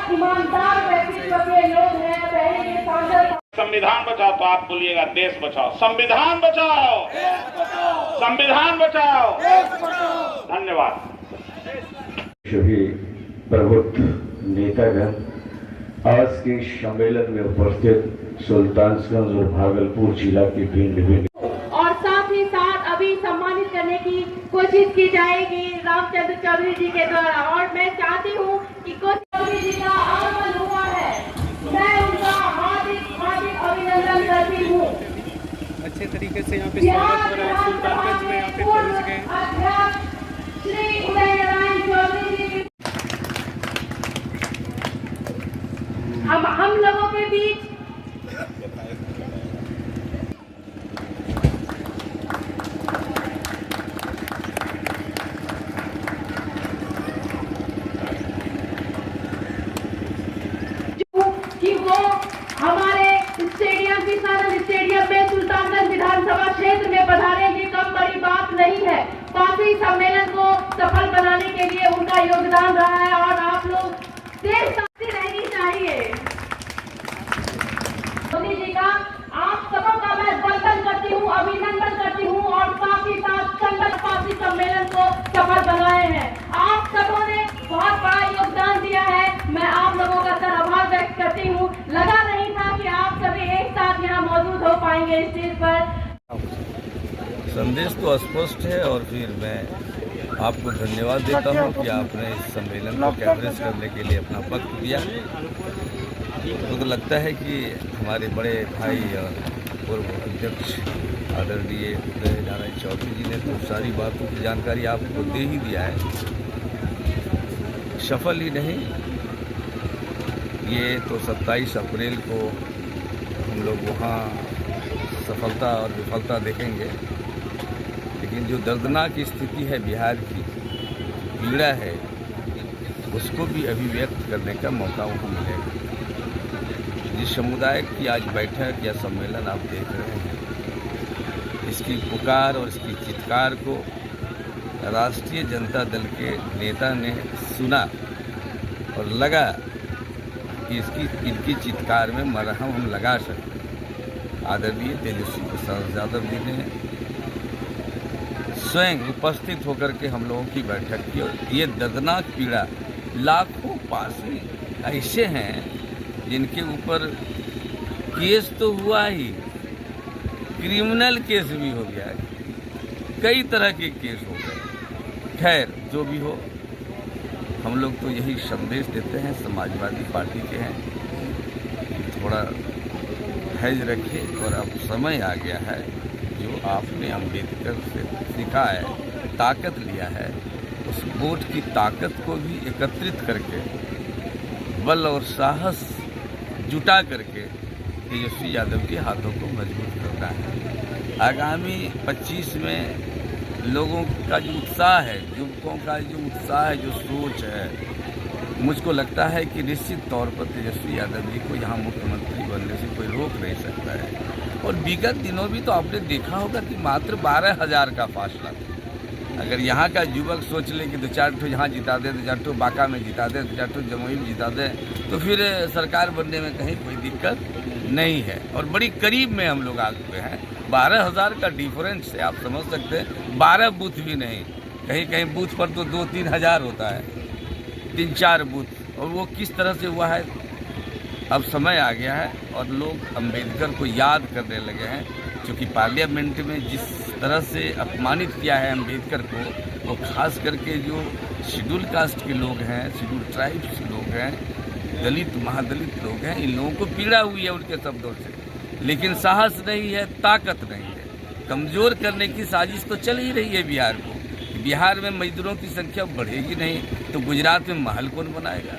और ईमानदार व्यक्तित्व के लोग हैं। पहले ये सांसद संविधान बचाओ तो आप बोलिएगा देश बचाओ। संविधान बचाओ, संविधान बचाओ। धन्यवाद। सभी प्रबुद्ध नेतागण आज के सम्मेलन में उपस्थित सुल्तानगंज और भागलपुर जिला के भिन्न और साथ ही साथ अभी सम्मानित करने की कोशिश की जाएगी रामचंद्र चौधरी जी के द्वारा। और मैं चाहती हूँ कि चौधरी जी का आगमन हुआ है, मैं उनका हार्दिक अभिनंदन करती हूँ। अच्छे तरीके से यहाँ पे स्वागत हो रहा है। सुल्तानगंज में यहाँ पे पहुँच गए अध्यक्ष श्री उदय नारायण चौधरी जी हम लोगों के बीच कि वो हमारे स्टेडियम किसान स्टेडियम में सुल्तानगंज विधानसभा क्षेत्र में पधारे, ये कम बड़ी बात नहीं है। काफी सम्मेलन को सफल बनाने के लिए उनका योगदान रहा है और आप लोग देश साथी रहनी चाहिए। मोदी जी का आप सबों का मैं वंदन करती हूँ, अभिनंदन करती हूँ और साथ ही साथ चंदनपासी सम्मेलन को सफल बनाए हैं। आप सबों ने बहुत बड़ा योगदान दिया है, मैं आप लोगों का सर आभार व्यक्त करती हूँ। लगा नहीं था कि आप सभी एक साथ यहाँ मौजूद हो पाएंगे स्टेज पर। संदेश तो स्पष्ट है और फिर मैं आपको धन्यवाद देता हूं कि आपने इस सम्मेलन को कवरेज करने के लिए अपना वक्त दिया। मुझे लगता है कि हमारे बड़े भाई और पूर्व अध्यक्ष आदरणीय उदय नारायण चौधरी जी ने तो सारी बातों की जानकारी आपको दे ही दिया है। सफल ही नहीं, ये तो 27 अप्रैल को हम लोग वहाँ सफलता और विफलता देखेंगे, लेकिन जो दर्दनाक स्थिति है बिहार की, पीड़ा है, उसको भी अभिव्यक्त करने का मौका वहाँ मिलेगा। जिस समुदाय की आज बैठक या सम्मेलन आप देख रहे हैं, इसकी पुकार और इसकी चित्कार को राष्ट्रीय जनता दल के नेता ने सुना और लगा कि इनकी चित्कार में मरहम हम लगा सकते। आदरणीय तेजस्वी प्रसाद यादव जी ने स्वयं उपस्थित होकर के हम लोगों की बैठक की और ये दर्दनाक पीड़ा, लाखों पासी ऐसे हैं जिनके ऊपर केस तो हुआ ही, क्रिमिनल केस भी हो गया है, कई तरह के केस हो गए। खैर जो भी हो, हम लोग तो यही संदेश देते हैं, समाजवादी पार्टी के हैं, थोड़ा धैर्य रखिए। और अब समय आ गया है, जो आपने अम्बेडकर से सीखा है, ताकत लिया है, उस वोट की ताकत को भी एकत्रित करके बल और साहस जुटा करके तेजस्वी यादव के हाथों को मजबूत करना है। आगामी 25 में लोगों का जो उत्साह है, युवकों का जो उत्साह है, जो सोच है, मुझको लगता है कि निश्चित तौर पर तेजस्वी यादव जी को यहाँ मुख्यमंत्री बनने से कोई रोक नहीं सकता है। और विगत दिनों भी तो आपने देखा होगा कि मात्र 12,000 का फासला था। अगर यहाँ का युवक सोच ले कि 2-4 ठो यहाँ जिता दे, 2-4 ठो बांका में जिता दे, 2-4 ठो जमुई में जिता दे, तो फिर सरकार बनने में कहीं कोई दिक्कत नहीं है। और बड़ी करीब में हम लोग आ चुके हैं। 12,000 का डिफरेंस है, आप समझ सकते हैं। 12 बूथ भी नहीं, कहीं कहीं बूथ पर तो 2-3 हज़ार होता है, 3-4 बूथ। और वो किस तरह से हुआ है, अब समय आ गया है और लोग अम्बेडकर को याद करने लगे हैं। क्योंकि पार्लियामेंट में जिस तरह से अपमानित किया है अम्बेडकर को, वो खास करके जो शेड्यूल कास्ट के लोग हैं, शेड्यूल ट्राइब्स के लोग हैं, दलित महादलित लोग हैं, इन लोगों को पीड़ा हुई है उनके शब्दों से। लेकिन साहस नहीं है, ताकत नहीं है। कमज़ोर करने की साजिश तो चल ही रही है बिहार को। बिहार में मजदूरों की संख्या बढ़ेगी नहीं तो गुजरात में महल कौन बनाएगा,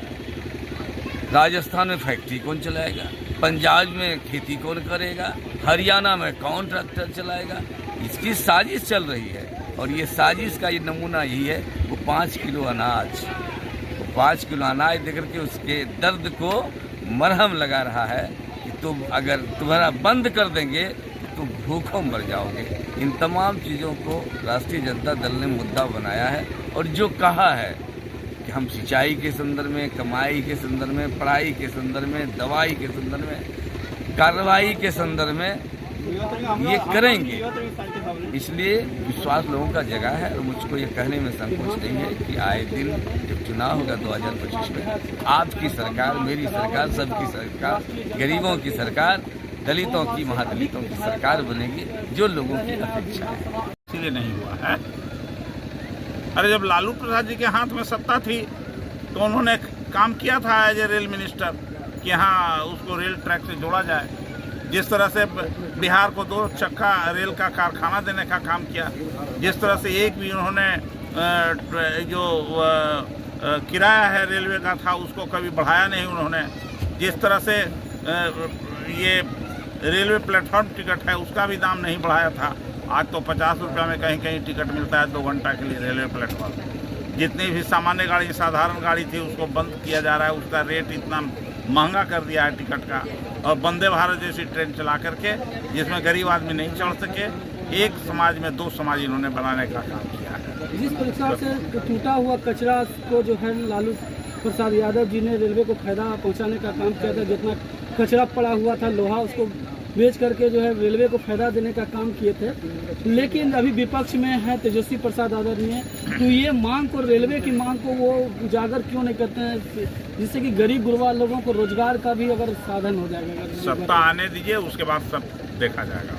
राजस्थान में फैक्ट्री कौन चलाएगा, पंजाब में खेती कौन करेगा, हरियाणा में कौन ट्रैक्टर चलाएगा। इसकी साजिश चल रही है। और ये साजिश का ये नमूना यही है, वो 5 किलो अनाज, वो 5 किलो अनाज देकर के उसके दर्द को मरहम लगा रहा है कि तुम अगर तुम्हारा बंद कर देंगे तो तुम भूखों मर जाओगे। इन तमाम चीज़ों को राष्ट्रीय जनता दल ने मुद्दा बनाया है और जो कहा है कि हम सिंचाई के संदर्भ में, कमाई के संदर्भ में, पढ़ाई के संदर्भ में, दवाई के संदर्भ में, कार्रवाई के संदर्भ में ये करेंगे। इसलिए विश्वास लोगों का जगह है और मुझको ये कहने में संकोच नहीं है कि आए दिन जब चुनाव होगा 2025 में आपकी सरकार, मेरी सरकार, सबकी सरकार, गरीबों की सरकार, दलितों की, महादलितों की सरकार बनेगी, जो लोगों की अपेक्षा है। इसलिए नहीं हुआ है। अरे जब लालू प्रसाद जी के हाथ में सत्ता थी तो उन्होंने काम किया था एज ए रेल मिनिस्टर कि हाँ उसको रेल ट्रैक से जोड़ा जाए। जिस तरह से बिहार को 2 चक्का रेल का कारखाना देने का काम किया, जिस तरह से एक भी उन्होंने जो किराया है रेलवे का था उसको कभी बढ़ाया नहीं उन्होंने, जिस तरह से ये रेलवे प्लेटफॉर्म टिकट है उसका भी दाम नहीं बढ़ाया था। आज तो 50 रुपये में कहीं कहीं टिकट मिलता है 2 घंटा के लिए रेलवे प्लेटफॉर्म। जितनी भी सामान्य गाड़ी, साधारण गाड़ी थी उसको बंद किया जा रहा है, उसका रेट इतना महंगा कर दिया है टिकट का। और वंदे भारत जैसी ट्रेन चला करके जिसमें गरीब आदमी नहीं चढ़ सके, एक समाज में 2 समाज इन्होंने बनाने का काम किया है। जिस प्रकार से टूटा हुआ कचरा को जो है लालू प्रसाद यादव जी ने रेलवे को फायदा पहुंचाने का काम किया था, जितना कचरा पड़ा हुआ था लोहा उसको बेच करके जो है रेलवे को फायदा देने का काम किए थे। लेकिन अभी विपक्ष में है तेजस्वी प्रसाद आदरणीय, तो ये मांग को, रेलवे की मांग को वो उजागर क्यों नहीं करते हैं, जिससे कि गरीब गुरबा लोगों को रोजगार का भी अगर साधन हो जाएगा। सत्ता आने दीजिए, उसके बाद सब देखा जाएगा।